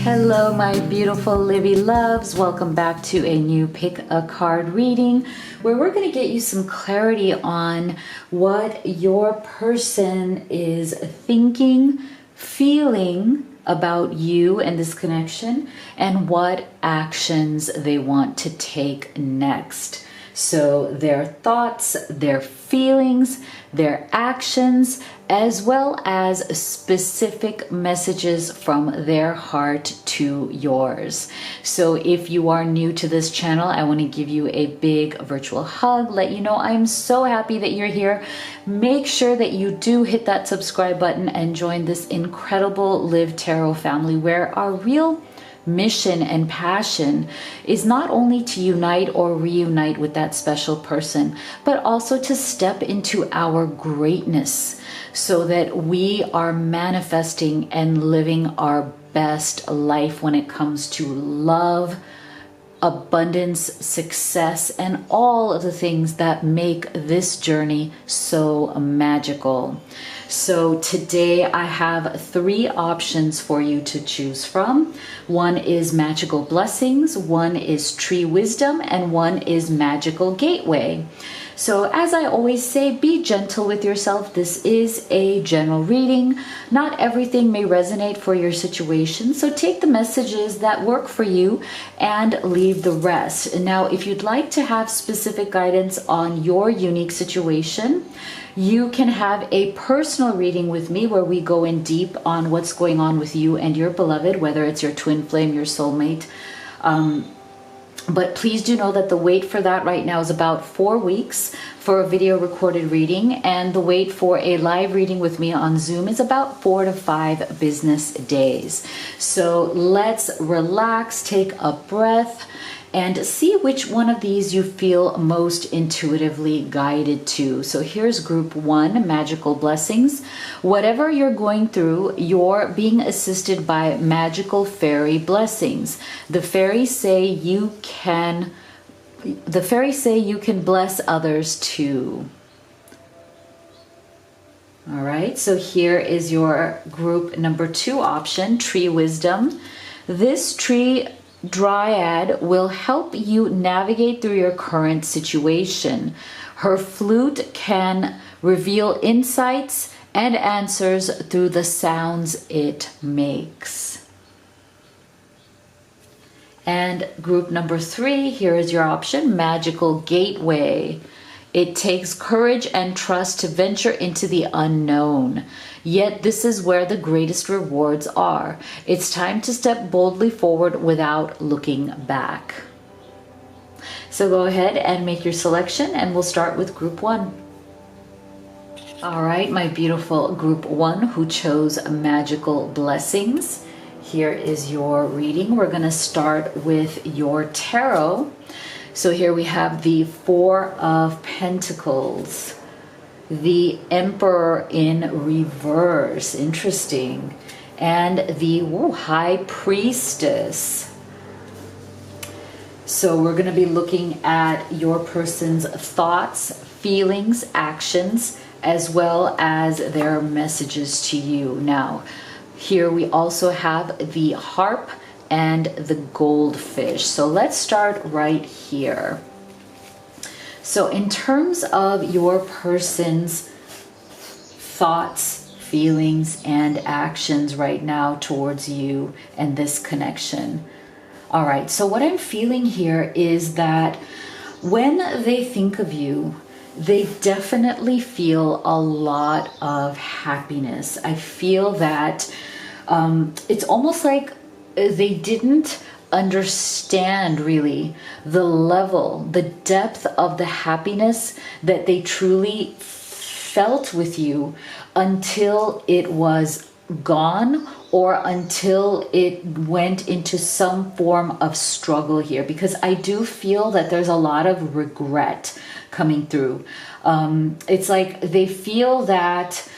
Hello, my beautiful Livy loves. Welcome back to a new pick a card reading where we're going to get you some clarity on what your person is thinking, feeling about you and this connection, and what actions they want to take next. So their thoughts, their feelings, their actions, as well as specific messages from their heart to yours. So if you are new to this channel, I want to give you a big virtual hug, let you know I'm so happy that you're here. Make sure that you do hit that subscribe button and join this incredible Live Tarot family, where our real mission and passion is not only to unite or reunite with that special person, but also to step into our greatness so that we are manifesting and living our best life when it comes to love, abundance, success, and all of the things that make this journey so magical. So today I have 3 options for you to choose from. One is Magical Blessings, one is Tree Wisdom, and one is Magical Gateway. So as I always say, be gentle with yourself. This is a general reading. Not everything may resonate for your situation, so take the messages that work for you and leave the rest. Now, if you'd like to have specific guidance on your unique situation, you can have a personal reading with me where we go in deep on what's going on with you and your beloved, whether it's your twin flame, your soulmate. But please do know that the wait for that right now is about 4 weeks for a video recorded reading, and the wait for a live reading with me on Zoom is about 4 to 5 business days. So let's relax, take a breath, and see which one of these you feel most intuitively guided to. So here's group 1, Magical Blessings. Whatever you're going through, you're being assisted by magical fairy blessings. The fairies say you can bless others too. All right, so here is your group number 2 option, Tree Wisdom. This tree Dryad will help you navigate through your current situation. Her flute can reveal insights and answers through the sounds it makes. And group number 3, here is your option, Magical Gateway. It takes courage and trust to venture into the unknown. Yet this is where the greatest rewards are. It's time to step boldly forward without looking back. So go ahead and make your selection, and we'll start with group 1. All right, my beautiful group 1 who chose Magical Blessings. Here is your reading. We're going to start with your tarot. So here we have the 4 of Pentacles, the Emperor in reverse, interesting, and the High Priestess. So we're going to be looking at your person's thoughts, feelings, actions, as well as their messages to you. Now, here we also have the Harp and the Goldfish. So let's start right here. So in terms of your person's thoughts, feelings, and actions right now towards you and this connection. All right, so what I'm feeling here is that when they think of you, they definitely feel a lot of happiness. I feel that it's almost like they didn't understand really the level, the depth of the happiness that they truly felt with you until it was gone, or until it went into some form of struggle here, because I do feel that there's a lot of regret coming through. It's like they feel that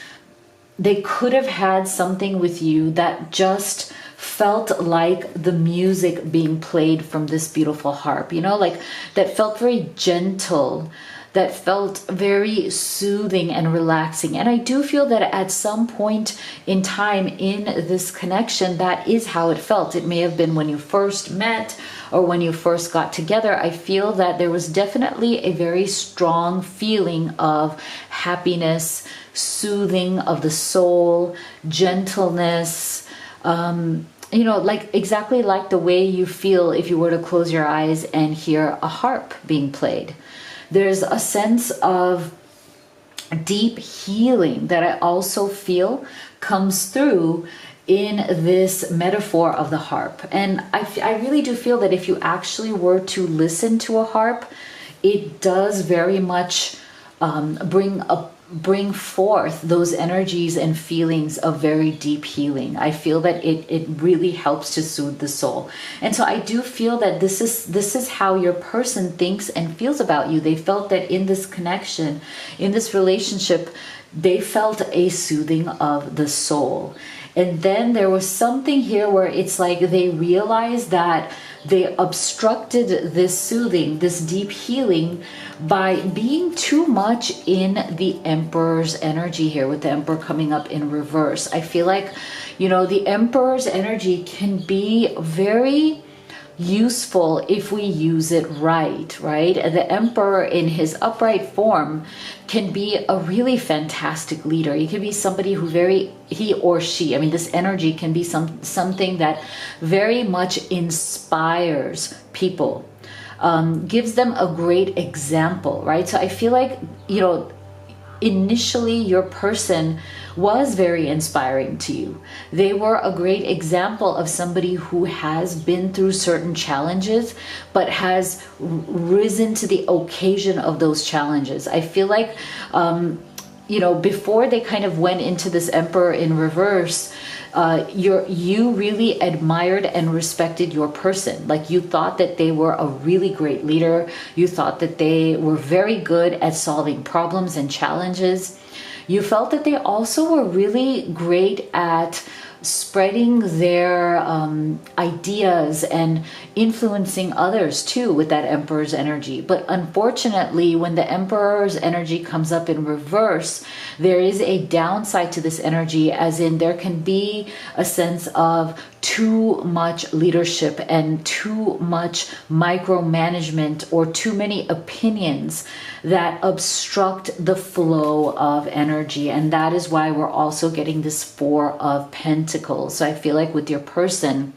they could have had something with you that just felt like the music being played from this beautiful harp, you know, like that felt very gentle, that felt very soothing and relaxing. And I do feel that at some point in time in this connection, that is how it felt. It may have been when you first met or when you first got together. I feel that there was definitely a very strong feeling of happiness, soothing of the soul, gentleness, like exactly like the way you feel if you were to close your eyes and hear a harp being played. There's a sense of deep healing that I also feel comes through in this metaphor of the harp. And I really do feel that if you actually were to listen to a harp, it does very much bring forth those energies and feelings of very deep healing. I feel that it really helps to soothe the soul. And so I do feel that this is how your person thinks and feels about you. They felt that in this connection, in this relationship, they felt a soothing of the soul. And then there was something here where it's like they realized that they obstructed this soothing, this deep healing, by being too much in the Emperor's energy here, with the Emperor coming up in reverse. I feel like, the Emperor's energy can be very useful if we use it right? The Emperor in his upright form can be a really fantastic leader. He can be somebody who he or she, this energy can be something that very much inspires people, gives them a great example, right? So I feel like, initially your person was very inspiring to you. They were a great example of somebody who has been through certain challenges, but has risen to the occasion of those challenges. I feel like, before they kind of went into this Emperor in reverse, you really admired and respected your person. Like, you thought that they were a really great leader. You thought that they were very good at solving problems and challenges. You felt that they also were really great at spreading their ideas and influencing others too with that Emperor's energy. But unfortunately, when the Emperor's energy comes up in reverse, there is a downside to this energy, as in there can be a sense of too much leadership and too much micromanagement, or too many opinions that obstruct the flow of energy. And that is why we're also getting this Four of Pentacles. So I feel like with your person,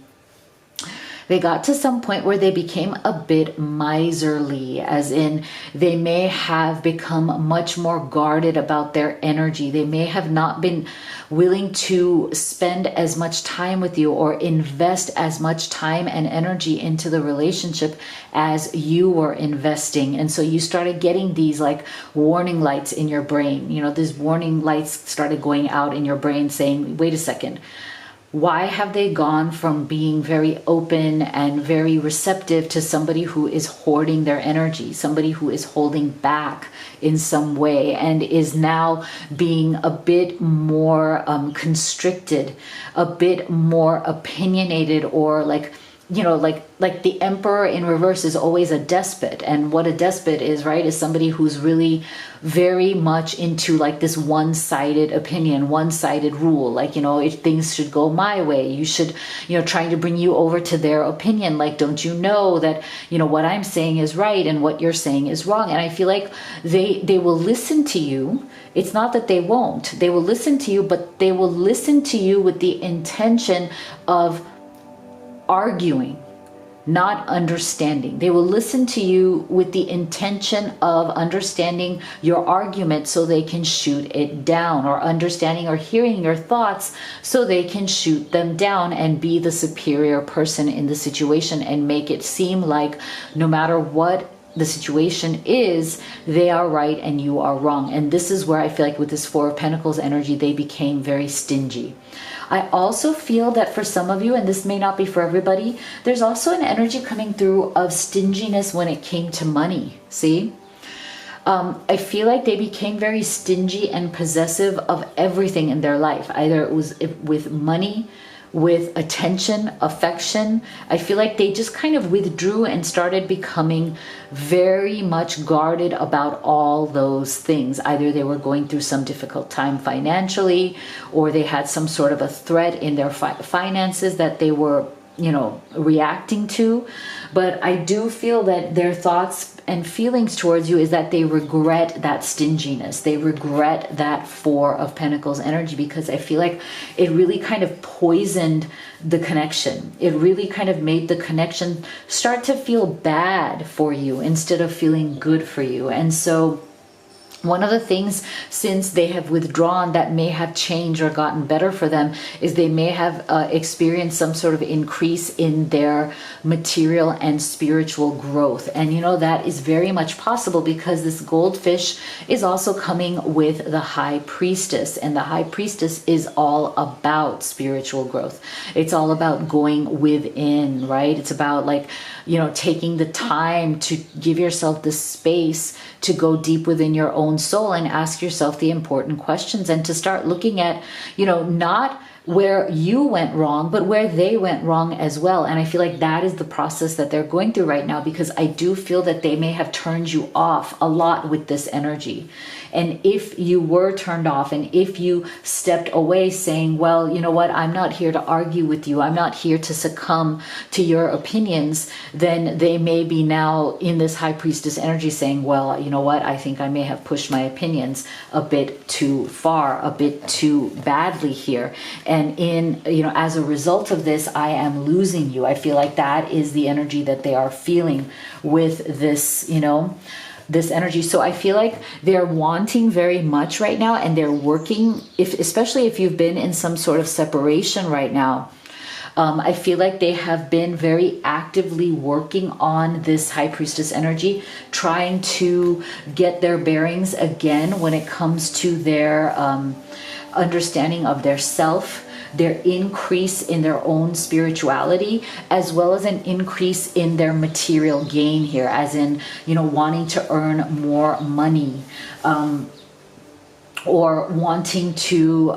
they got to some point where they became a bit miserly, as in they may have become much more guarded about their energy. They may have not been willing to spend as much time with you or invest as much time and energy into the relationship as you were investing. And so you started getting these like warning lights in your brain. These warning lights started going out in your brain saying, wait a second, why have they gone from being very open and very receptive to somebody who is hoarding their energy, somebody who is holding back in some way, and is now being a bit more constricted, a bit more opinionated, or like the Emperor in reverse is always a despot. And what a despot is, right, is somebody who's really very much into like this one-sided opinion, one-sided rule. Like, if things should go my way, you should, trying to bring you over to their opinion. Like, don't you know that, what I'm saying is right and what you're saying is wrong? And I feel like they will listen to you. It's not that they won't. They will listen to you, but they will listen to you with the intention of arguing, not understanding. They will listen to you with the intention of understanding your argument so they can shoot it down, or understanding or hearing your thoughts so they can shoot them down and be the superior person in the situation and make it seem like no matter what the situation is, they are right and you are wrong. And this is where I feel like with this Four of Pentacles energy, they became very stingy. I also feel that for some of you, and this may not be for everybody, there's also an energy coming through of stinginess when it came to money. See? I feel like they became very stingy and possessive of everything in their life. Either it was with money, with attention, affection. I feel like they just kind of withdrew and started becoming very much guarded about all those things. Either they were going through some difficult time financially, or they had some sort of a threat in their finances that they were, reacting to. But I do feel that their thoughts and feelings towards you is that they regret that stinginess. They regret that Four of Pentacles energy, because I feel like it really kind of poisoned the connection. It really kind of made the connection start to feel bad for you instead of feeling good for you. And so one of the things, since they have withdrawn, that may have changed or gotten better for them is they may have experienced some sort of increase in their material and spiritual growth. And that is very much possible, because this goldfish is also coming with the High Priestess, and the High Priestess is all about spiritual growth. It's all about going within, right? It's about taking the time to give yourself the space to go deep within your own soul and ask yourself the important questions, and to start looking at, not where you went wrong, but where they went wrong as well. And I feel like that is the process that they're going through right now, because I do feel that they may have turned you off a lot with this energy. And if you were turned off, and if you stepped away saying, well, you know what, I'm not here to argue with you, I'm not here to succumb to your opinions, then they may be now in this High Priestess energy saying, well, you know what, I think I may have pushed my opinions a bit too far, a bit too badly here. And as a result of this, I am losing you. I feel like that is the energy that they are feeling with this, this energy. So I feel like they're wanting very much right now, and they're working, especially if you've been in some sort of separation right now. I feel like they have been very actively working on this High Priestess energy, trying to get their bearings again when it comes to their understanding of their self, their increase in their own spirituality, as well as an increase in their material gain here, as in, wanting to earn more money, or wanting to,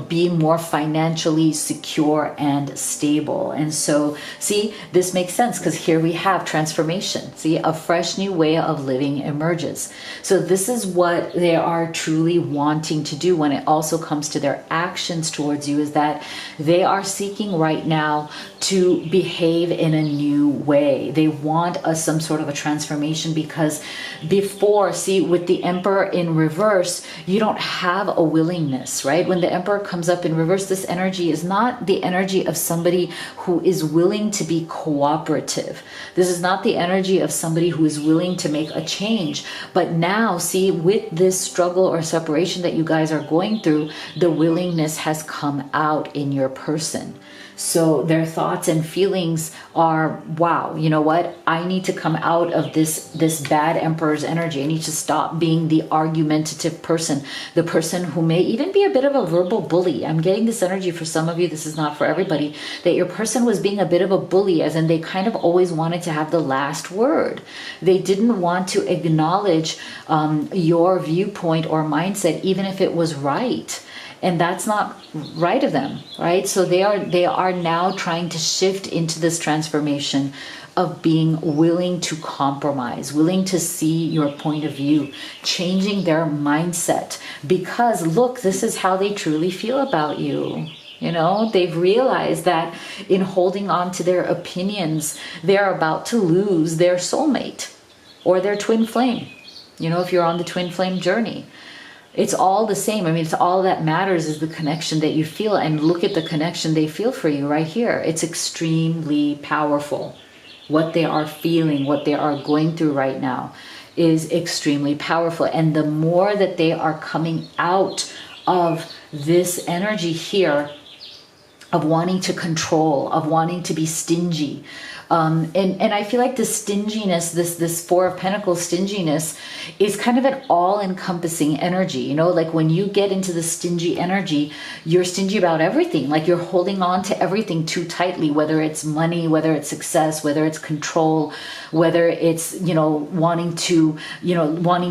be more financially secure and stable. And so, see, this makes sense, because here we have transformation. See, a fresh new way of living emerges. So this is what they are truly wanting to do when it also comes to their actions towards you, is that they are seeking right now to behave in a new way. They want some sort of a transformation, because before, see, with the Emperor in reverse, you don't have a willingness, right? When the Emperor comes up in reverse, this energy is not the energy of somebody who is willing to be cooperative. This is not the energy of somebody who is willing to make a change. But now, see, with this struggle or separation that you guys are going through, the willingness has come out in your person. So their thoughts and feelings are, wow, you know what? I need to come out of this bad Emperor's energy. I need to stop being the argumentative person, the person who may even be a bit of a verbal bully. I'm getting this energy for some of you. This is not for everybody. That your person was being a bit of a bully, as in they kind of always wanted to have the last word. They didn't want to acknowledge your viewpoint or mindset, even if it was right. And that's not right of them, right? So they are now trying to shift into this transformation of being willing to compromise, willing to see your point of view, changing their mindset. Because look, this is how they truly feel about you. They've realized that in holding on to their opinions, they're about to lose their soulmate or their twin flame. If you're on the twin flame journey. It's all the same. I mean, it's all that matters is the connection that you feel. And look at the connection they feel for you right here. It's extremely powerful. What they are feeling, what they are going through right now is extremely powerful. And the more that they are coming out of this energy here of wanting to control, of wanting to be stingy, and I feel like the stinginess, this Four of Pentacles stinginess is kind of an all-encompassing energy. Like when you get into the stingy energy, you're stingy about everything. Like you're holding on to everything too tightly, whether it's money, whether it's success, whether it's control, whether it's, wanting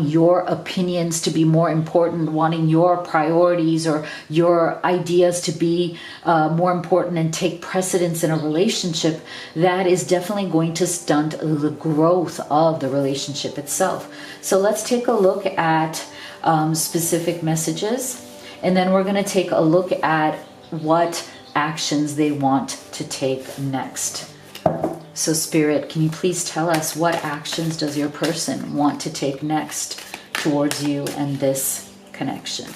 your opinions to be more important, wanting your priorities or your ideas to be more important and take precedence in a relationship, that is definitely going to stunt the growth of the relationship itself. So let's take a look at specific messages, and then we're going to take a look at what actions they want to take next. So Spirit, can you please tell us what actions does your person want to take next towards you and this connection?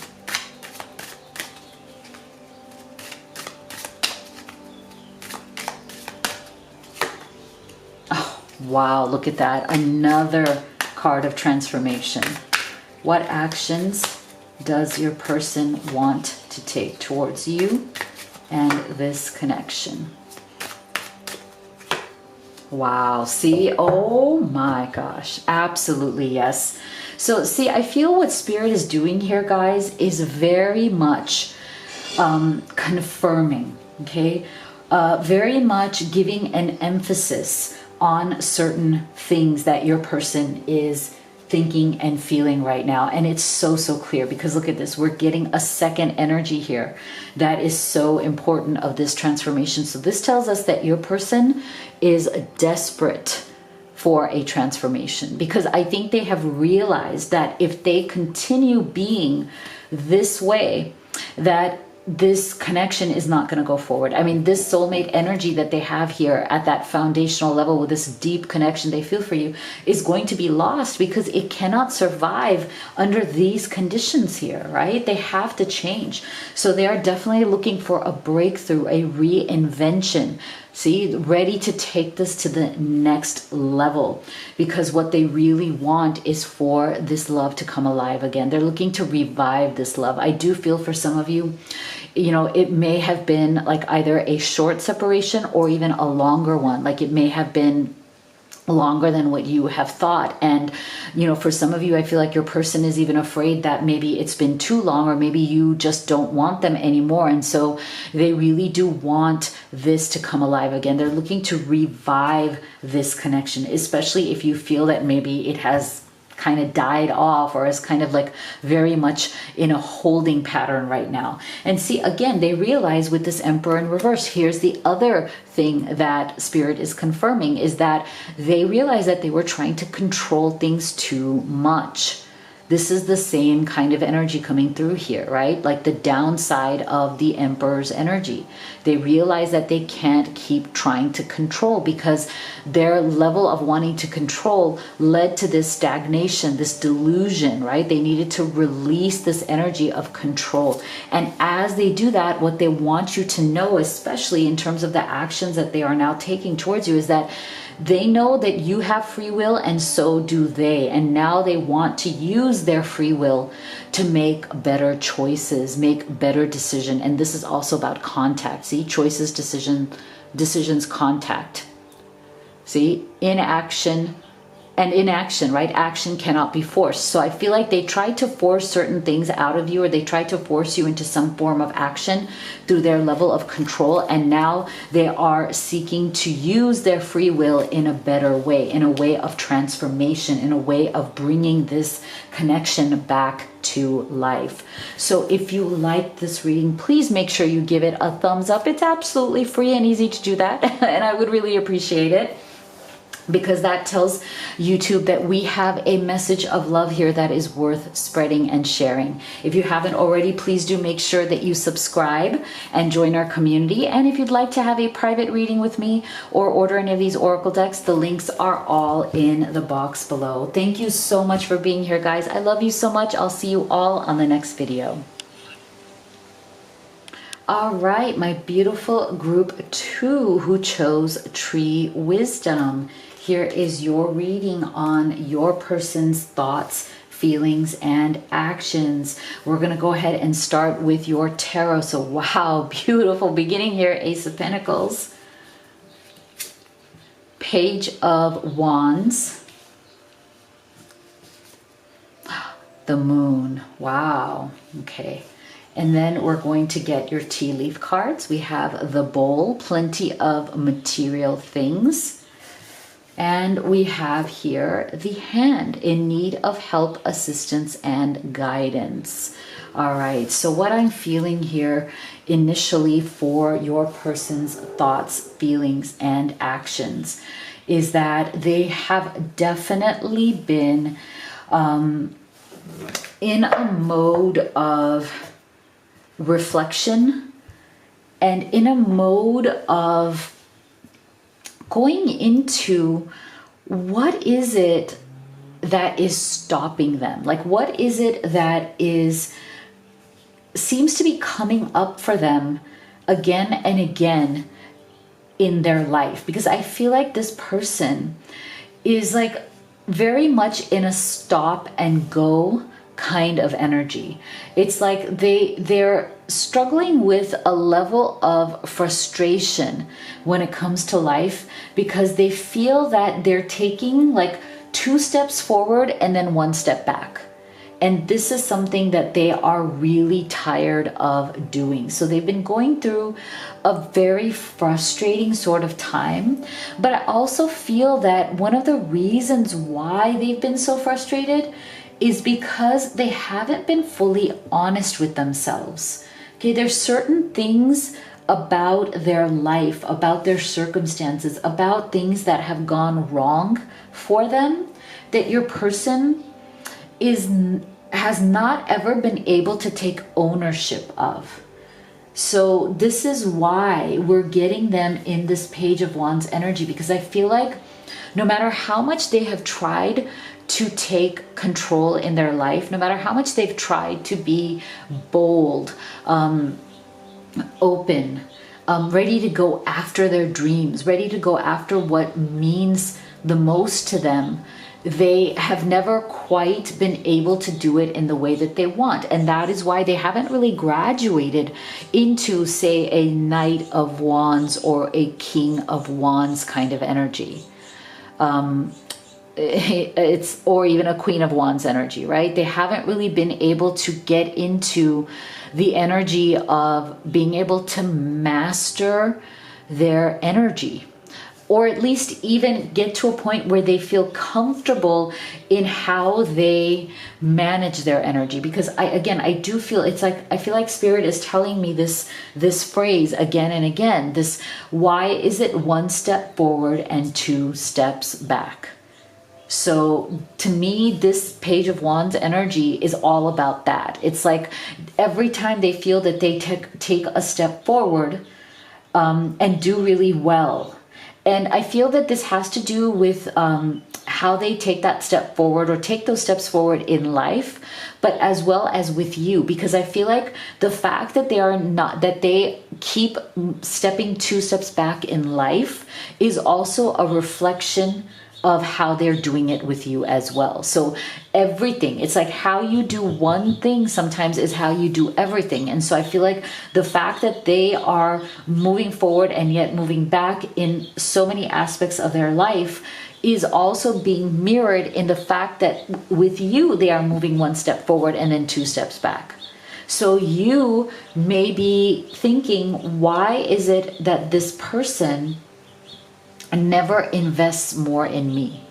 Oh, wow, look at that. Another card of transformation. What actions does your person want to take towards you and this connection? Wow, see, oh my gosh, absolutely yes. So see, I feel what Spirit is doing here, guys, is very much confirming, okay? Very much giving an emphasis on certain things that your person is thinking and feeling right now. And it's so clear, because look at this, we're getting a second energy here that is so important of this transformation. So this tells us that your person is desperate for a transformation, because I think they have realized that if they continue being this way, that this connection is not going to go forward. I mean, this soulmate energy that they have here at that foundational level with this deep connection they feel for you is going to be lost, because it cannot survive under these conditions here, right? They have to change. So they are definitely looking for a breakthrough, a reinvention. See, ready to take this to the next level, because what they really want is for this love to come alive again. They're looking to revive this love. I do feel for some of you, you know, it may have been like either a short separation or even a longer one. Like it may have been longer than what you have thought. And, you know, for some of you, I feel like your person is even afraid that maybe it's been too long, or maybe you just don't want them anymore. And so they really do want this to come alive again. They're looking to revive this connection, especially if you feel that maybe it has kind of died off or is kind of like very much in a holding pattern right now. And see, again, they realize with this Emperor in reverse, here's the other thing that Spirit is confirming, is that they realize that they were trying to control things too much. This is the same kind of energy coming through here, right? Like the downside of the Emperor's energy. They realize that they can't keep trying to control, because their level of wanting to control led to this stagnation, this delusion, right? They needed to release this energy of control. And as they do that, what they want you to know, especially in terms of the actions that they are now taking towards you, is that they know that you have free will, and so do they. And now they want to use their free will to make better choices, make better decisions. And this is also about contact. See, choices, decisions, contact. See, inaction. And inaction, right? Action cannot be forced. So I feel like they try to force certain things out of you, or they try to force you into some form of action through their level of control. And now they are seeking to use their free will in a better way, in a way of transformation, in a way of bringing this connection back to life. So if you like this reading, please make sure you give it a thumbs up. It's absolutely free and easy to do that. And I would really appreciate it, because that tells YouTube that we have a message of love here that is worth spreading and sharing. If you haven't already, please do make sure that you subscribe and join our community. And if you'd like to have a private reading with me or order any of these Oracle decks, the links are all in the box below. Thank you so much for being here, guys. I love you so much. I'll see you all on the next video. All right, my beautiful group 2 who chose Tree Wisdom. Here is your reading on your person's thoughts, feelings, and actions. We're going to go ahead and start with your tarot. So wow, beautiful beginning here. Ace of Pentacles, Page of Wands, the Moon. Wow. Okay. And then we're going to get your tea leaf cards. We have the Bowl, plenty of material things. And we have here the Hand, in need of help, assistance, and guidance. All right, so what I'm feeling here initially for your person's thoughts, feelings, and actions is that they have definitely been in a mode of reflection and in a mode of going into what is it that is stopping them? Like, what is it that seems to be coming up for them again and again in their life? Because I feel like this person is like very much in a stop and go kind of energy. It's like they're struggling with a level of frustration when it comes to life, because they feel that they're taking like 2 steps forward and then 1 step back. And this is something that they are really tired of doing. So they've been going through a very frustrating sort of time. But I also feel that one of the reasons why they've been so frustrated is because they haven't been fully honest with themselves. Okay, there's certain things about their life, about their circumstances, about things that have gone wrong for them that your person has not ever been able to take ownership of. So this is why we're getting them in this Page of Wands energy, because I feel like no matter how much they have tried to take control in their life, no matter how much they've tried to be bold, open, ready to go after their dreams, ready to go after what means the most to them, they have never quite been able to do it in the way that they want. And that is why they haven't really graduated into, say, a Knight of Wands or a King of Wands kind of energy. Or even a Queen of Wands energy, right? They haven't really been able to get into the energy of being able to master their energy, or at least even get to a point where they feel comfortable in how they manage their energy. Because I do feel, it's like, I feel like Spirit is telling me this phrase again and again, this, why is it 1 step forward and 2 steps back? So to me, this Page of Wands energy is all about that. It's like every time they feel that they take a step forward and do really well. And I feel that this has to do with how they take that step forward or take those steps forward in life, but as well as with you. Because I feel like the fact that they keep stepping 2 steps back in life is also a reflection of how they're doing it with you as well. So everything, it's like how you do one thing sometimes is how you do everything. And so I feel like the fact that they are moving forward and yet moving back in so many aspects of their life is also being mirrored in the fact that with you, they are moving 1 step forward and then 2 steps back. So you may be thinking, why is it that this person never invests more in me?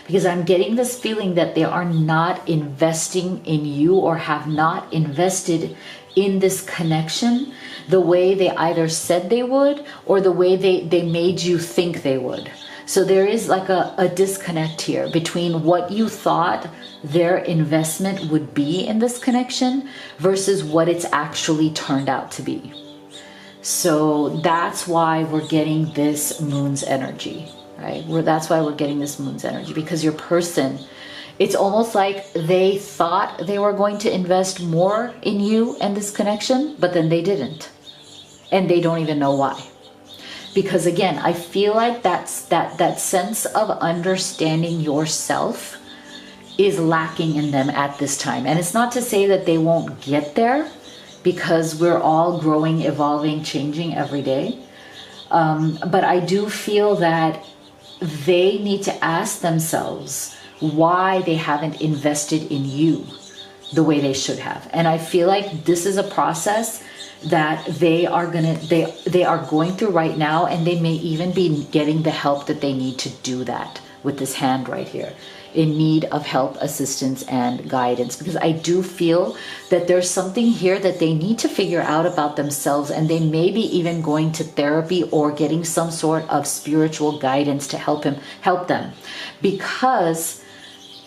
Because I'm getting this feeling that they are not investing in you, or have not invested in this connection the way they either said they would or the way they made you think they would. So there is like a disconnect here between what you thought their investment would be in this connection versus what it's actually turned out to be. So that's why we're getting this Moon's energy, right? That's why we're getting this Moon's energy, because your person, it's almost like they thought they were going to invest more in you and this connection, but then they didn't. And they don't even know why. Because again, I feel like that sense of understanding yourself is lacking in them at this time. And it's not to say that they won't get there, because we're all growing, evolving, changing every day. But I do feel that they need to ask themselves why they haven't invested in you the way they should have. And I feel like this is a process that they are going through right now, and they may even be getting the help that they need to do that with this hand right here, in need of help, assistance, and guidance. Because I do feel that there's something here that they need to figure out about themselves, and they may be even going to therapy or getting some sort of spiritual guidance to help them. Because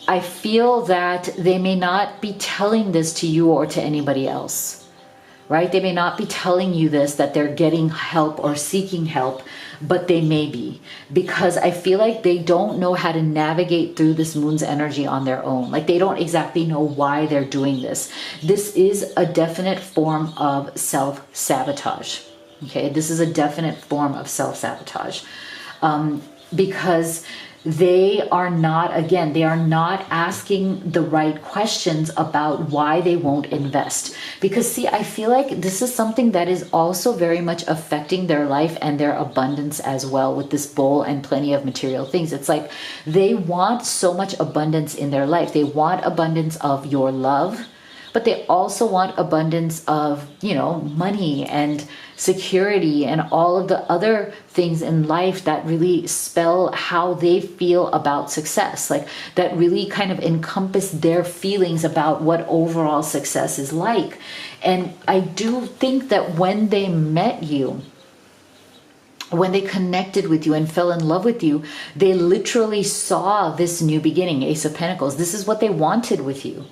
I feel that they may not be telling this to you or to anybody else. Right? They may not be telling you this, that they're getting help or seeking help, but they may be, because I feel like they don't know how to navigate through this moon's energy on their own. Like they don't exactly know why they're doing this. This is a definite form of self-sabotage. Okay, this is a definite form of self-sabotage, because they are not asking the right questions about why they won't invest. Because see, I feel like this is something that is also very much affecting their life and their abundance as well, with this bowl and plenty of material things. It's like they want so much abundance in their life. They want abundance of your love, but they also want abundance of, money and security and all of the other things in life that really spell how they feel about success, like that really kind of encompass their feelings about what overall success is like. And I do think that when they met you, when they connected with you and fell in love with you, they literally saw this new beginning, Ace of Pentacles. This is what they wanted with you.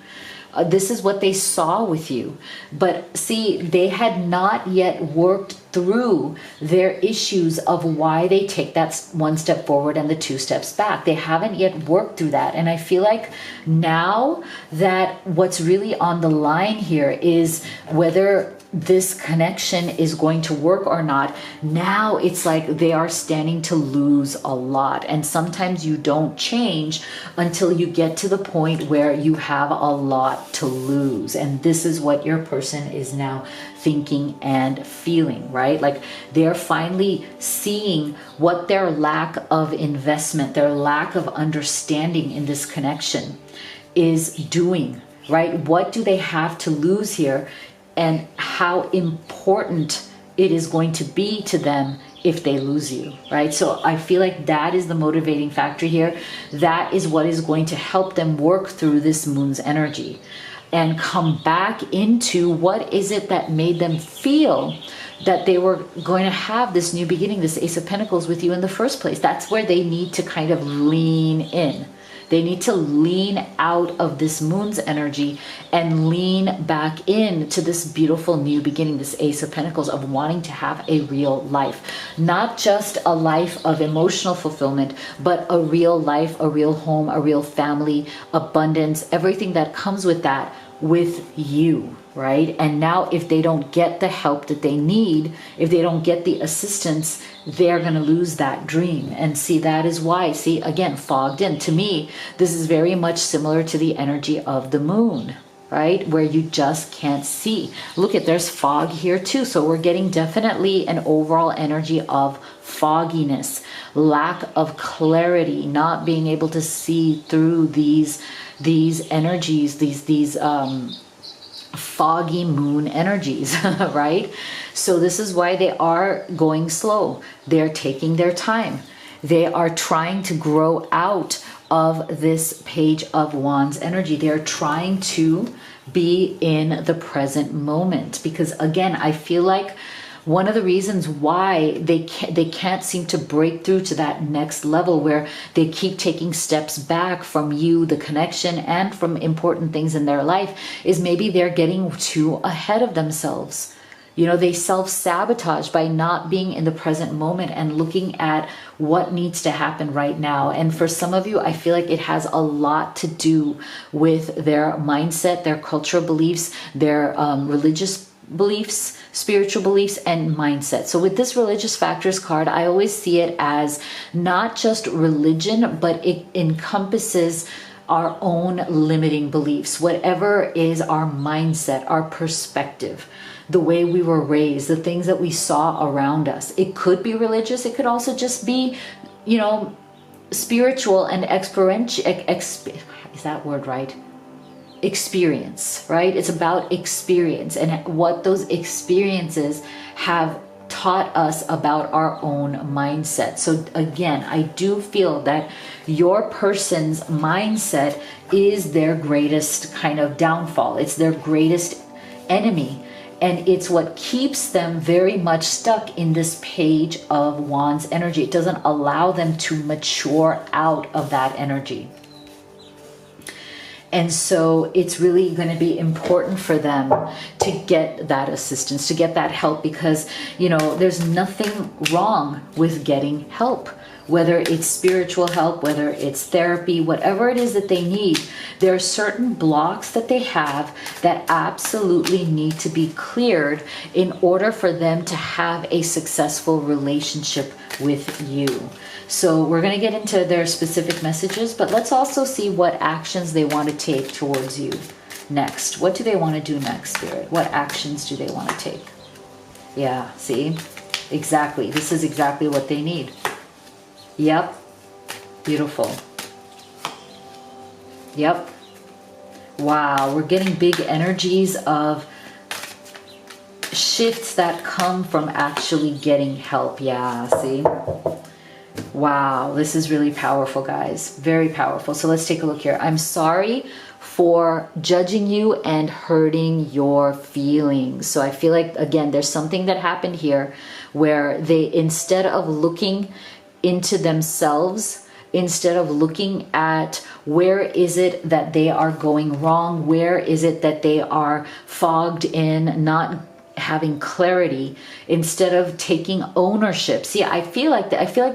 This is what they saw with you. But see, they had not yet worked through their issues of why they take that one step forward and the two steps back. They haven't yet worked through that. And I feel like now that what's really on the line here is whether this connection is going to work or not. Now it's like they are standing to lose a lot. And sometimes you don't change until you get to the point where you have a lot to lose. And this is what your person is now thinking and feeling, right? Like they're finally seeing what their lack of investment, their lack of understanding in this connection is doing, right? What do they have to lose here? And how important it is going to be to them if they lose you, right? So I feel like that is the motivating factor here. That is what is going to help them work through this moon's energy and come back into what is it that made them feel that they were going to have this new beginning, this Ace of Pentacles with you in the first place. That's where they need to kind of lean in. They need to lean out of this moon's energy and lean back into this beautiful new beginning, this Ace of Pentacles, of wanting to have a real life. Not just a life of emotional fulfillment, but a real life, a real home, a real family, abundance, everything that comes with that, with you, right? And now if they don't get the help that they need, if they don't get the assistance, they're going to lose that dream. And see, that is why, see, again, fogged in. To me, this is very much similar to the energy of the moon, right? Where you just can't see. Look at, there's fog here too. So we're getting definitely an overall energy of fogginess, lack of clarity, not being able to see through these energies, these foggy moon energies, right? So this is why they are going slow. They're taking their time. They are trying to grow out of this Page of Wands energy. They're trying to be in the present moment, because again, I feel like one of the reasons why they can't seem to break through to that next level, where they keep taking steps back from you, the connection, and from important things in their life, is maybe they're getting too ahead of themselves. They self-sabotage by not being in the present moment and looking at what needs to happen right now. And for some of you, I feel like it has a lot to do with their mindset, their cultural beliefs, their religious beliefs, spiritual beliefs, and mindset. So with this religious factors card, I always see it as not just religion, but it encompasses our own limiting beliefs, whatever is our mindset, our perspective, the way we were raised, the things that we saw around us. It could be religious. It could also just be, spiritual and experiential. Is that word right? Experience, right? It's about experience and what those experiences have taught us about our own mindset. So again, I do feel that your person's mindset is their greatest kind of downfall. It's their greatest enemy. And it's what keeps them very much stuck in this Page of Wands energy. It doesn't allow them to mature out of that energy. And so it's really going to be important for them to get that assistance, to get that help, because, you know, there's nothing wrong with getting help, whether it's spiritual help, whether it's therapy, whatever it is that they need. There are certain blocks that they have that absolutely need to be cleared in order for them to have a successful relationship with you. So we're going to get into their specific messages, but let's also see what actions they want to take towards you next. What do they want to do next, Spirit? What actions do they want to take? Yeah, see? Exactly. This is exactly what they need. Yep. Beautiful. Yep. Wow, we're getting big energies of shifts that come from actually getting help. Yeah, see? Wow, this is really powerful, guys. Very powerful. So let's take a look here. I'm sorry for judging you and hurting your feelings. So I feel like, again, there's something that happened here where they, instead of looking into themselves, instead of looking at where is it that they are going wrong, where is it that they are fogged in, not having clarity, instead of taking ownership. See, I feel like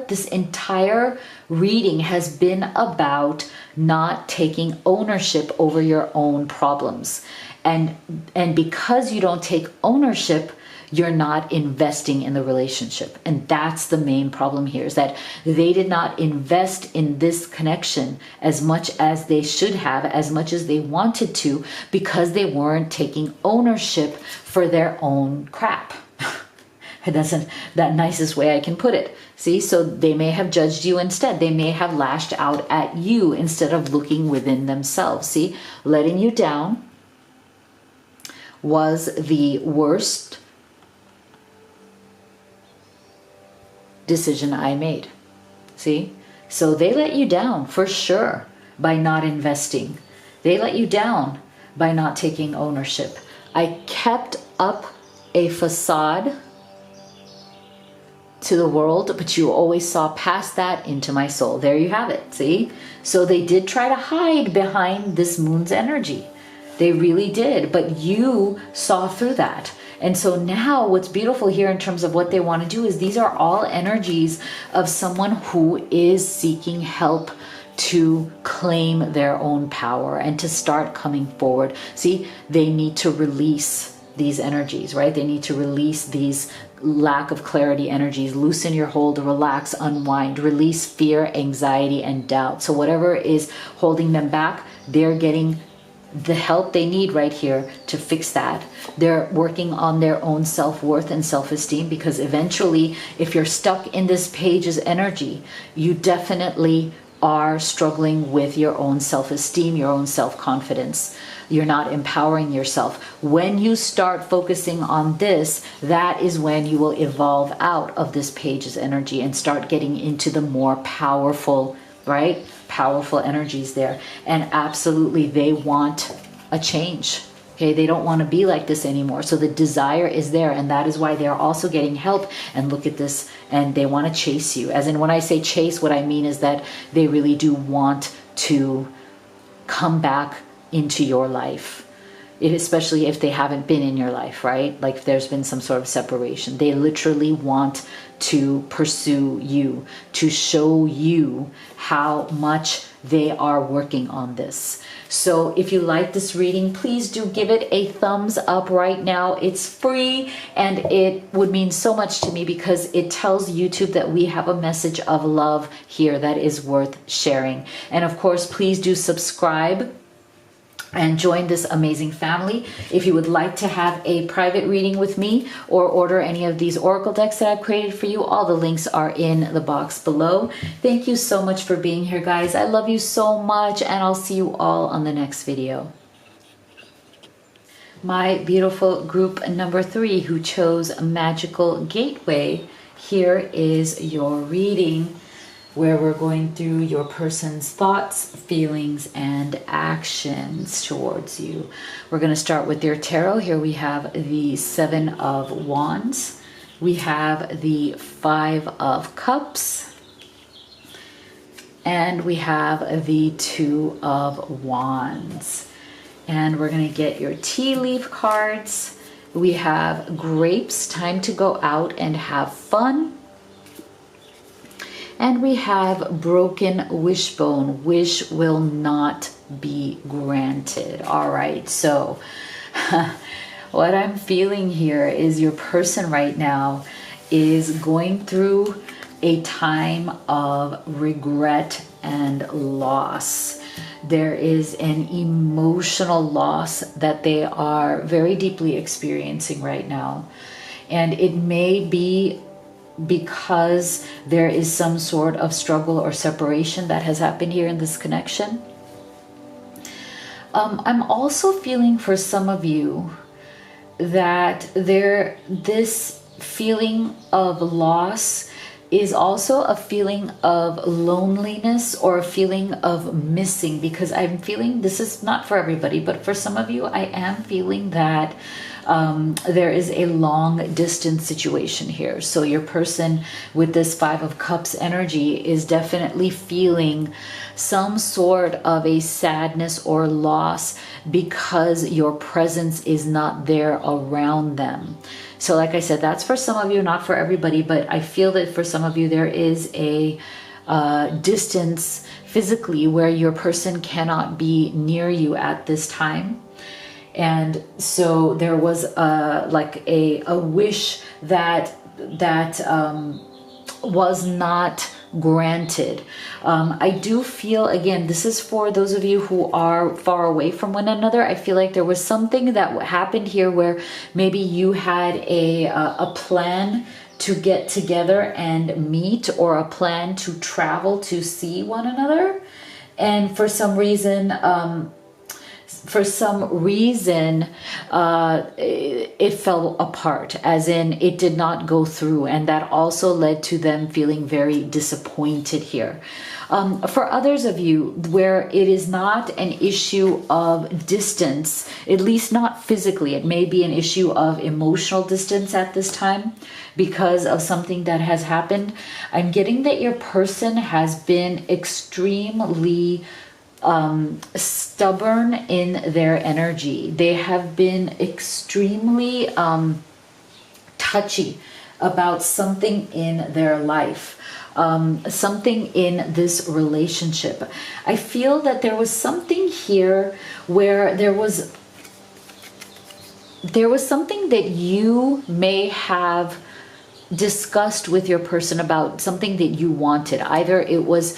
this entire reading has been about not taking ownership over your own problems. And because you don't take ownership, you're not investing in the relationship. And that's the main problem here, is that they did not invest in this connection as much as they should have, as much as they wanted to, because they weren't taking ownership for their own crap. That's that nicest way I can put it. See, so they may have judged you instead. They may have lashed out at you instead of looking within themselves. See, letting you down was the worst decision I made. See? So they let you down for sure by not investing. They let you down by not taking ownership. I kept up a facade to the world, but you always saw past that into my soul. There you have it. See? So they did try to hide behind this moon's energy. They really did, but you saw through that. And so now what's beautiful here in terms of what they want to do is these are all energies of someone who is seeking help to claim their own power and to start coming forward. See, they need to release these energies, right? They need to release these lack of clarity energies, loosen your hold, relax, unwind, release fear, anxiety, and doubt. So whatever is holding them back, they're getting the help they need right here to fix that. They're working on their own self-worth and self-esteem, because eventually, if you're stuck in this page's energy, you definitely are struggling with your own self-esteem, your own self-confidence. You're not empowering yourself. When you start focusing on this, that is when you will evolve out of this page's energy and start getting into the more powerful, right? Powerful energies there. And absolutely, they want a change. Okay, they don't want to be like this anymore. So the desire is there, and that is why they're also getting help. And look at this, and they want to chase you. As in, when I say chase, what I mean is that they really do want to come back into your life, especially if they haven't been in your life, right? Like if there's been some sort of separation. They literally want to pursue you, to show you how much they are working on this. So if you like this reading, please do give it a thumbs up right now. It's free, and it would mean so much to me because it tells YouTube that we have a message of love here that is worth sharing. And of course, please do subscribe and join this amazing family. If you would like to have a private reading with me or order any of these oracle decks that I've created for you, all the links are in the box below. Thank you so much for being here, guys. I love you so much, and I'll see you all on the next video. My beautiful group number 3 who chose Magical Gateway, here is your reading where we're going through your person's thoughts, feelings, and actions towards you. We're going to start with your tarot. Here we have the 7 of Wands. We have the 5 of Cups. And we have the 2 of Wands. And we're going to get your tea leaf cards. We have grapes, time to go out and have fun. And we have broken wishbone, wish will not be granted. All right, so what I'm feeling here is your person right now is going through a time of regret and loss. There is an emotional loss that they are very deeply experiencing right now. And it may be because there is some sort of struggle or separation that has happened here in this connection. I'm also feeling for some of you that this feeling of loss is also a feeling of loneliness or a feeling of missing, because I'm feeling, this is not for everybody, but for some of you, I am feeling that there is a long distance situation here. So your person with this 5 of Cups energy is definitely feeling some sort of a sadness or loss because your presence is not there around them. So like I said, that's for some of you, not for everybody, but I feel that for some of you, there is a distance physically where your person cannot be near you at this time. And so there was a wish that was not granted. I do feel, again, this is for those of you who are far away from one another. I feel like there was something that happened here where maybe you had a plan to get together and meet, or a plan to travel to see one another, and for some reason it fell apart, as in it did not go through, and that also led to them feeling very disappointed here. For others of you where it is not an issue of distance, at least not physically, it may be an issue of emotional distance at this time because of something that has happened. I'm getting that your person has been extremely stubborn in their energy. They have been extremely touchy about something in their life, something in this relationship. I feel that there was something here where there was something that you may have discussed with your person about something that you wanted. Either it was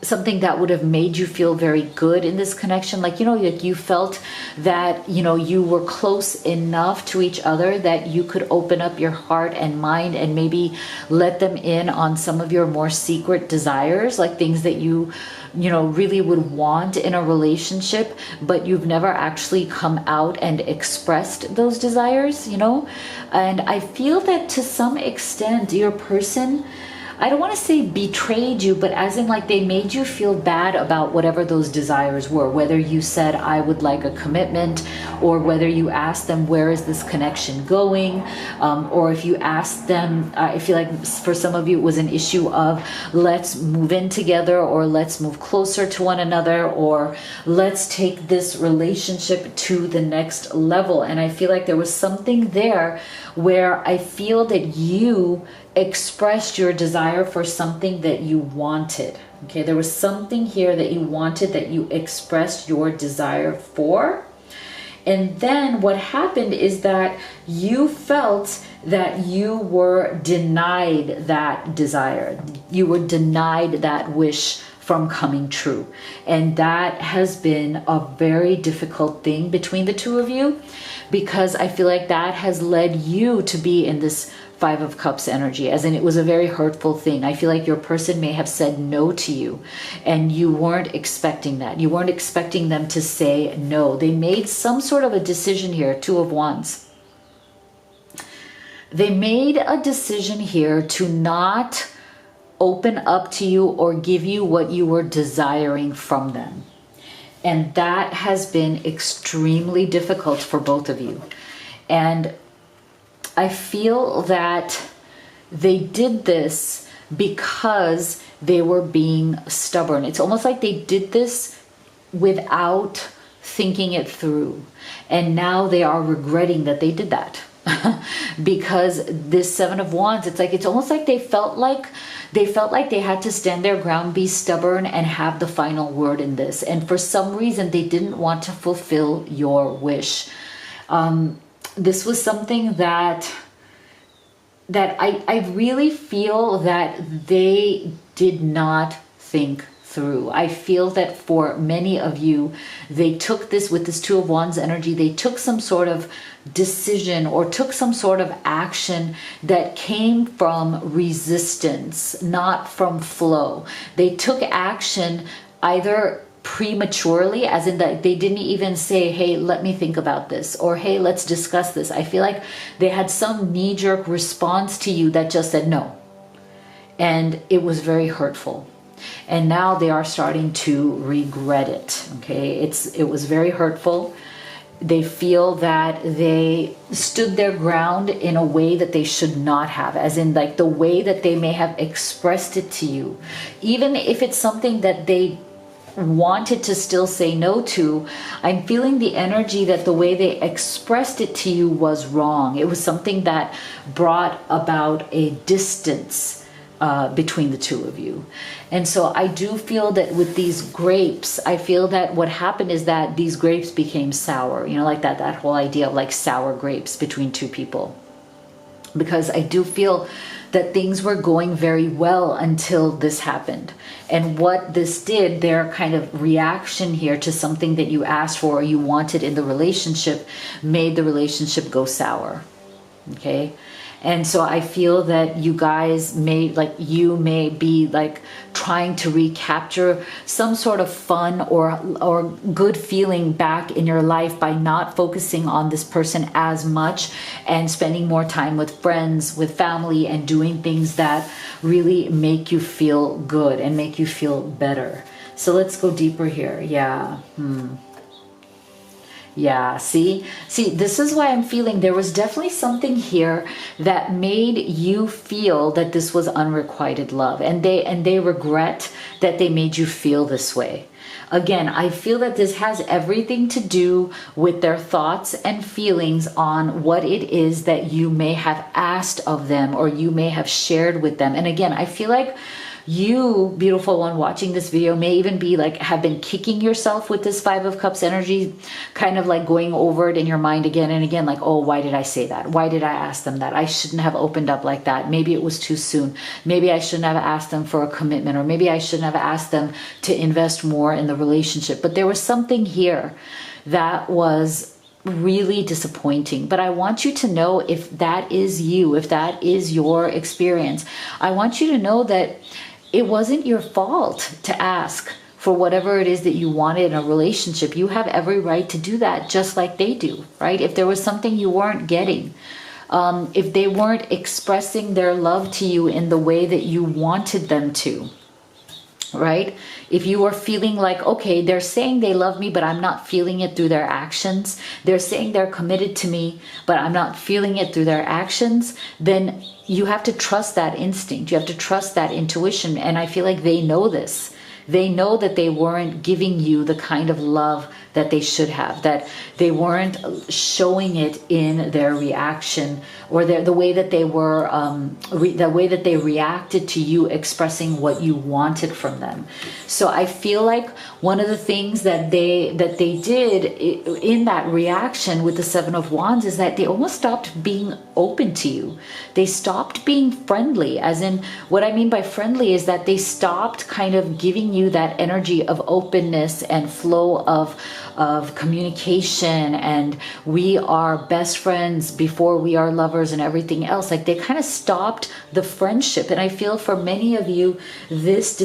something that would have made you feel very good in this connection. Like, like you felt that, you were close enough to each other that you could open up your heart and mind and maybe let them in on some of your more secret desires, like things that you really would want in a relationship, but you've never actually come out and expressed those desires, And I feel that to some extent your person, I don't want to say betrayed you, but as in like they made you feel bad about whatever those desires were, whether you said, I would like a commitment, or whether you asked them, where is this connection going? Or if you asked them, I feel like for some of you, it was an issue of let's move in together, or let's move closer to one another, or let's take this relationship to the next level. And I feel like there was something there where I feel that you expressed your desire for something that you wanted. Okay, there was something here that you wanted, that you expressed your desire for. And then what happened is that you felt that you were denied that desire. You were denied that wish from coming true. And that has been a very difficult thing between the two of you, because I feel like that has led you to be in this Five of Cups energy, as in it was a very hurtful thing. I feel like your person may have said no to you and you weren't expecting that. You weren't expecting them to say no. They made some sort of a decision here, Two of Wands. They made a decision here to not open up to you or give you what you were desiring from them. And that has been extremely difficult for both of you. And I feel that they did this because they were being stubborn. It's almost like they did this without thinking it through. And now they are regretting that they did that. Because this Seven of Wands, it's almost like they felt like they had to stand their ground, be stubborn, and have the final word in this. And for some reason, they didn't want to fulfill your wish. This was something that I really feel that they did not think through. I feel that for many of you, they took this with this Two of Wands energy, they took some sort of decision or took some sort of action that came from resistance, not from flow. They took action either prematurely, as in that they didn't even say, hey, let me think about this, or hey, let's discuss this. I feel like they had some knee-jerk response to you that just said no. And it was very hurtful. And now they are starting to regret it. Okay, it was very hurtful. They feel that they stood their ground in a way that they should not have, as in like the way that they may have expressed it to you, even if it's something that they wanted to still say no to. I'm feeling the energy that the way they expressed it to you was wrong. It was something that brought about a distance between the two of you. And so I do feel that with these grapes, I feel that what happened is that these grapes became sour, you know, like that whole idea of like sour grapes between two people. Because I do feel that things were going very well until this happened. And what this did, their kind of reaction here to something that you asked for or you wanted in the relationship, made the relationship go sour. Okay? And so I feel that you guys you may be like trying to recapture some sort of fun or good feeling back in your life by not focusing on this person as much and spending more time with friends, with family, and doing things that really make you feel good and make you feel better. So let's go deeper here. Yeah. Yeah, see, this is why I'm feeling there was definitely something here that made you feel that this was unrequited love, and they regret that they made you feel this way. Again, I feel that this has everything to do with their thoughts and feelings on what it is that you may have asked of them or you may have shared with them. And again, I feel like you, beautiful one, watching this video may even be like, have been kicking yourself with this Five of Cups energy, kind of like going over it in your mind again and again, like, oh, why did I say that? Why did I ask them that? I shouldn't have opened up like that. Maybe it was too soon. Maybe I shouldn't have asked them for a commitment, or maybe I shouldn't have asked them to invest more in the relationship. But there was something here that was really disappointing. But I want you to know, if that is you, if that is your experience, I want you to know that it wasn't your fault to ask for whatever it is that you wanted in a relationship. You have every right to do that, just like they do, right? If there was something you weren't getting, if they weren't expressing their love to you in the way that you wanted them to, right? If you were feeling like, okay, they're saying they love me, but I'm not feeling it through their actions. They're saying they're committed to me, but I'm not feeling it through their actions. Then you have to trust that instinct. You have to trust that intuition. And I feel like they know this. They know that they weren't giving you the kind of love that they should have, that they weren't showing it in their reaction or the way that they were, the way that they reacted to you expressing what you wanted from them. So I feel like one of the things that they did in that reaction with the Seven of Wands is that they almost stopped being open to you. They stopped being friendly, as in, what I mean by friendly is that they stopped kind of giving you that energy of openness and flow of communication, and we are best friends before we are lovers and everything else. Like, they kind of stopped the friendship. And I feel for many of you, this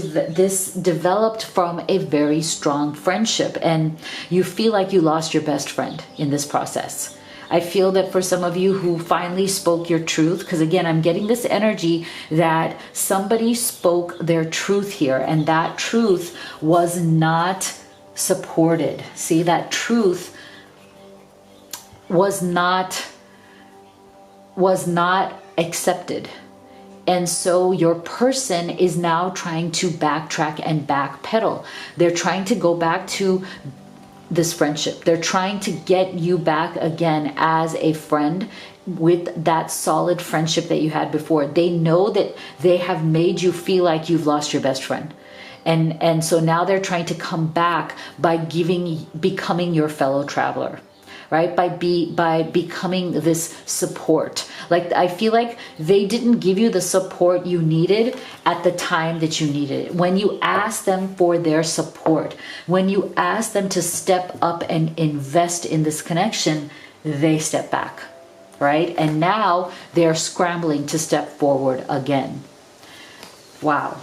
developed from a very strong friendship, and you feel like you lost your best friend in this process. I feel that for some of you who finally spoke your truth, because again, I'm getting this energy that somebody spoke their truth here, and that truth was not supported. See, that truth was not accepted. And so your person is now trying to backtrack and backpedal. They're trying to go back to this friendship. They're trying to get you back again as a friend with that solid friendship that you had before. They know that they have made you feel like you've lost your best friend. And so now they're trying to come back by becoming your fellow traveler, right? By becoming this support. Like, I feel like they didn't give you the support you needed at the time that you needed it. When you asked them for their support, when you asked them to step up and invest in this connection, they step back, right? And now they're scrambling to step forward again. Wow.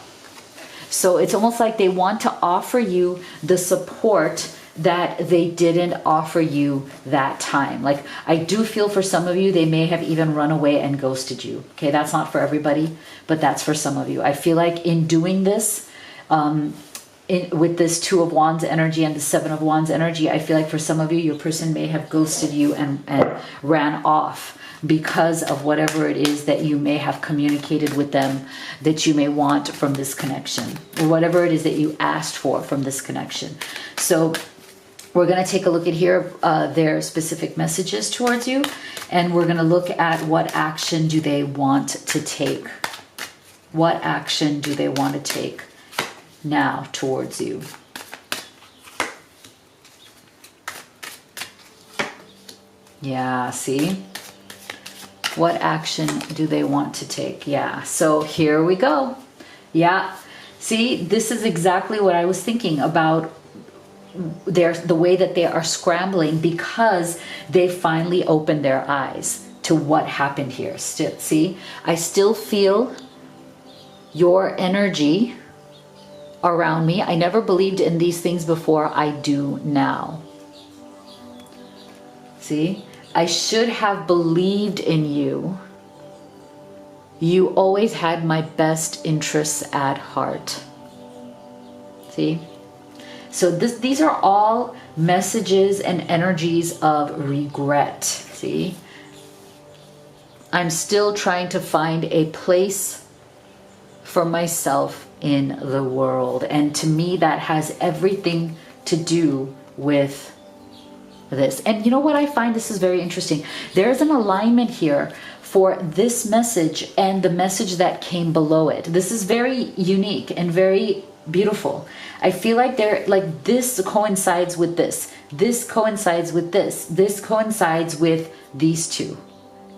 So it's almost like they want to offer you the support that they didn't offer you that time. Like, I do feel for some of you, they may have even run away and ghosted you. Okay, that's not for everybody, but that's for some of you. I feel like in doing this, with this Two of Wands energy and the Seven of Wands energy, I feel like for some of you, your person may have ghosted you and ran off because of whatever it is that you may have communicated with them that you may want from this connection, or whatever it is that you asked for from this connection. So we're going to take a look at here, their specific messages towards you, and we're going to look at what action do they want to take. What action do they want to take now towards you? Yeah, see? What action do they want to take? Yeah, so here we go. Yeah, see, this is exactly what I was thinking about. The way that they are scrambling because they finally opened their eyes to what happened here. See, I still feel your energy around me. I never believed in these things before. I do now. See, I should have believed in you. You always had my best interests at heart. See? So these are all messages and energies of regret. See? I'm still trying to find a place for myself in the world. And to me, that has everything to do with this. And you know what I find? This is very interesting. There's an alignment here for this message and the message that came below it. This is very unique and very beautiful. I feel like this coincides with this. This coincides with this. This coincides with these two.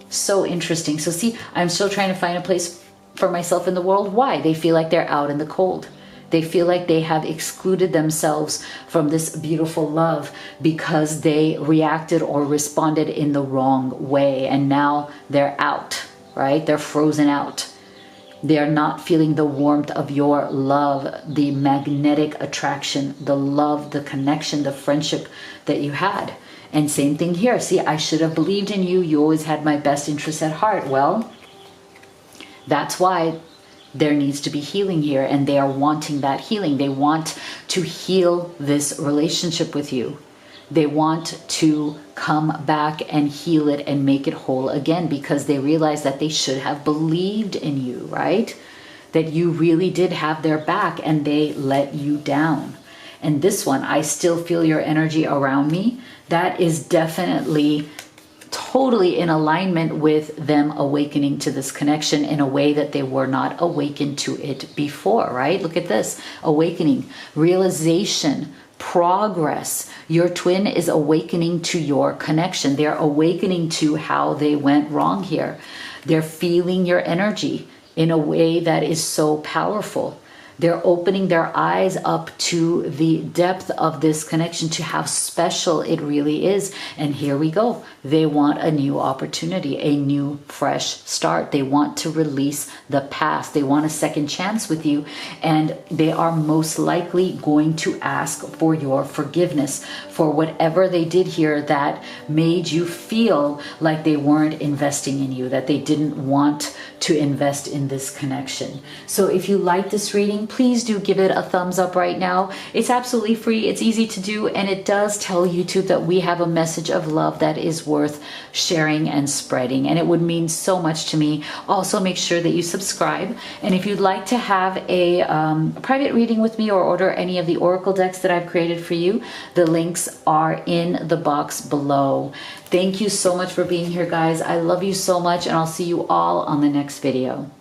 So interesting. So see, I'm still trying to find a place for myself in the world. Why? They feel like they're out in the cold. They feel like they have excluded themselves from this beautiful love because they reacted or responded in the wrong way. And now they're out, right? They're frozen out. They are not feeling the warmth of your love, the magnetic attraction, the love, the connection, the friendship that you had. And same thing here. See, I should have believed in you. You always had my best interests at heart. Well, that's why there needs to be healing here, and they are wanting that healing. They want to heal this relationship with you. They want to come back and heal it and make it whole again because they realize that they should have believed in you, right? That you really did have their back and they let you down. And this one, I still feel your energy around me. That is definitely totally in alignment with them awakening to this connection in a way that they were not awakened to it before, right? Look at this: awakening, realization, progress. Your twin is awakening to your connection. They're awakening to how they went wrong here. They're feeling your energy in a way that is so powerful. They're opening their eyes up to the depth of this connection, to how special it really is. And here we go. They want a new opportunity, a new, fresh start. They want to release the past. They want a second chance with you. And they are most likely going to ask for your forgiveness for whatever they did here that made you feel like they weren't investing in you, that they didn't want to invest in this connection. So if you like this reading, please do give it a thumbs up right now. It's absolutely free, it's easy to do, and it does tell YouTube that we have a message of love that is worth sharing and spreading, and it would mean so much to me. Also, make sure that you subscribe, and if you'd like to have a private reading with me or order any of the oracle decks that I've created for you, the links are in the box below. Thank you so much for being here, guys. I love you so much, and I'll see you all on the next video.